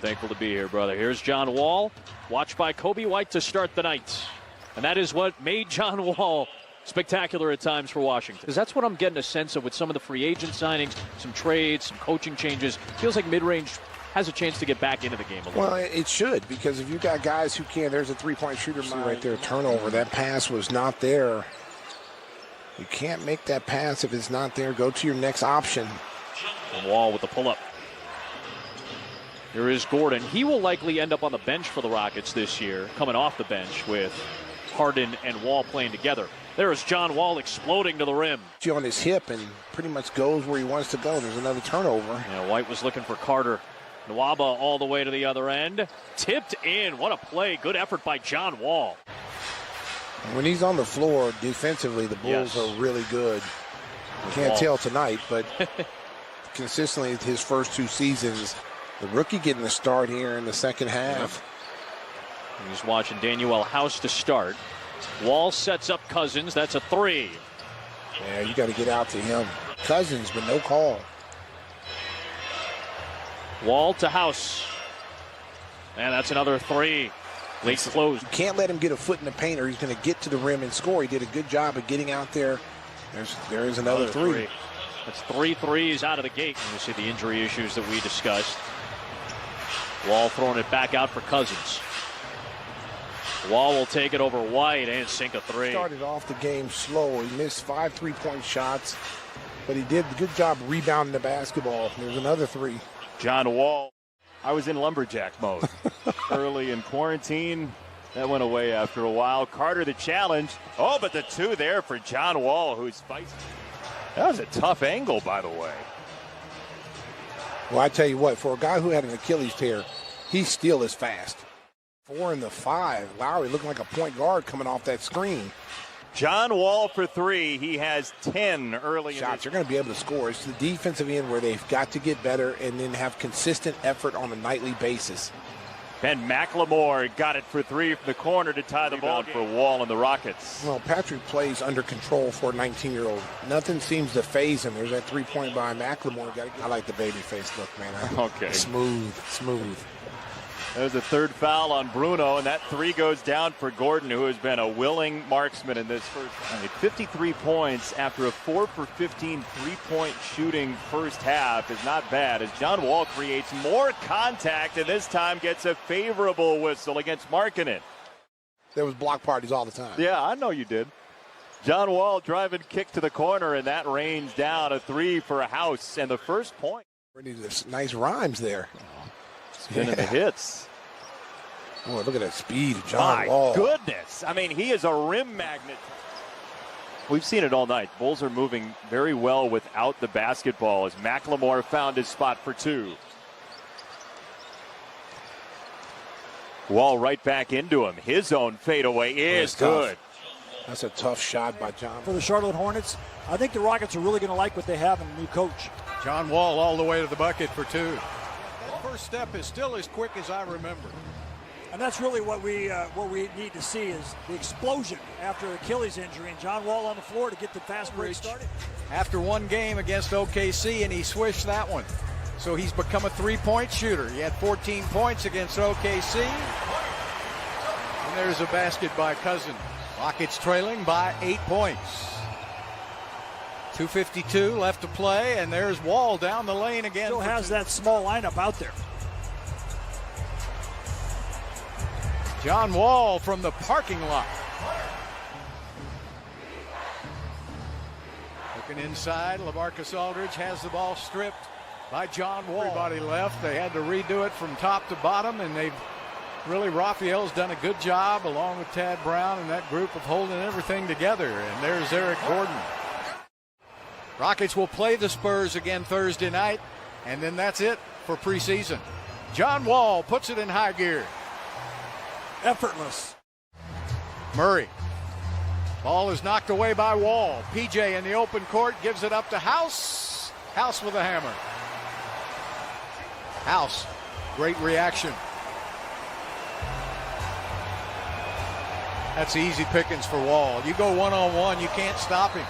Thankful to be here, brother. Here's John Wall, watched by Kobe White to start the night. And that is what made John Wall spectacular at times for Washington. Because that's what I'm getting a sense of with some of the free agent signings, some trades, some coaching changes. Feels like mid-range has a chance to get back into the game a little. Well, it should, because if you've got guys who can, there's a three-point shooter right there, turnover. That pass was not there. You can't make that pass if it's not there. Go to your next option. And Wall with the pull-up. Here is Gordon. He will likely end up on the bench for the Rockets this year, coming off the bench with Harden and Wall playing together. There is John Wall exploding to the rim. On his hip and pretty much goes where he wants to go. There's another turnover. Yeah, White was looking for Carter. Nwaba all the way to the other end. Tipped in. What a play. Good effort by John Wall. When he's on the floor defensively, the Bulls are really good. Can't tell tonight, but consistently his first two seasons, the rookie getting the start here in the second half. He's watching Danuel House to start. Wall sets up Cousins. That's a three. Yeah, you got to get out to him. Cousins, but no call. Wall to House. And that's another three. Late close. You can't let him get a foot in the paint or he's going to get to the rim and score. He did a good job of getting out there. There is another three. That's 3 threes out of the gate. And you see the injury issues that we discussed. Wall throwing it back out for Cousins. Wall will take it over White and sink a three. Started off the game slow. He missed 5 3-point shots, but he did a good job rebounding the basketball. There's another three. John Wall. I was in lumberjack mode early in quarantine. That went away after a while. Carter the challenge. Oh, but the two there for John Wall, who's feisty. That was a tough angle, by the way. Well, I tell you what, for a guy who had an Achilles tear, he still is fast. 4 and the 5. Lowry looking like a point guard coming off that screen. John Wall for three. He has 10 early shots. You're going to be able to score. It's the defensive end where they've got to get better and then have consistent effort on a nightly basis. Ben McLemore got it for three from the corner to tie the ball for Wall and the Rockets. Well, Patrick plays under control for a 19-year-old. Nothing seems to phase him. There's that three-point by McLemore. I like the baby face look, man. Okay. Smooth. There's a third foul on Bruno, and that three goes down for Gordon, who has been a willing marksman in this first half. 53 points after a 4 for 15 three-point shooting first half is not bad, as John Wall creates more contact and this time gets a favorable whistle against Markkanen. There was block parties all the time. Yeah, I know you did. John Wall driving kick to the corner, and that rains down a three for a House, and the first point. There's nice rhymes there. Spinning the hits. Boy, look at that speed of John Wall. My goodness. I mean, he is a rim magnet. We've seen it all night. Bulls are moving very well without the basketball as McLemore found his spot for two. Wall right back into him. His own fadeaway is good. That's a tough shot by John. For the Charlotte Hornets, I think the Rockets are really going to like what they have in a new coach. John Wall all the way to the bucket for two. That first step is still as quick as I remember. And that's really what we need to see is the explosion after Achilles injury, and John Wall on the floor to get the fast break started. After one game against OKC, and he swished that one. So he's become a three-point shooter. He had 14 points against OKC. And there's a basket by Cousins. Rockets trailing by 8 points. 2:52 left to play, and there's Wall down the lane again. Still has that small lineup out there. John Wall from the parking lot. Looking inside, LaMarcus Aldridge has the ball stripped by John Wall. Everybody left. They had to redo it from top to bottom, and Raphael's done a good job along with Tad Brown and that group of holding everything together. And there's Eric Gordon. Rockets will play the Spurs again Thursday night, and then that's it for preseason. John Wall puts it in high gear. Effortless. Murray. Ball is knocked away by Wall. PJ in the open court gives it up to House. House with a hammer. House. Great reaction. That's easy pickings for Wall. You go one-on-one, you can't stop him.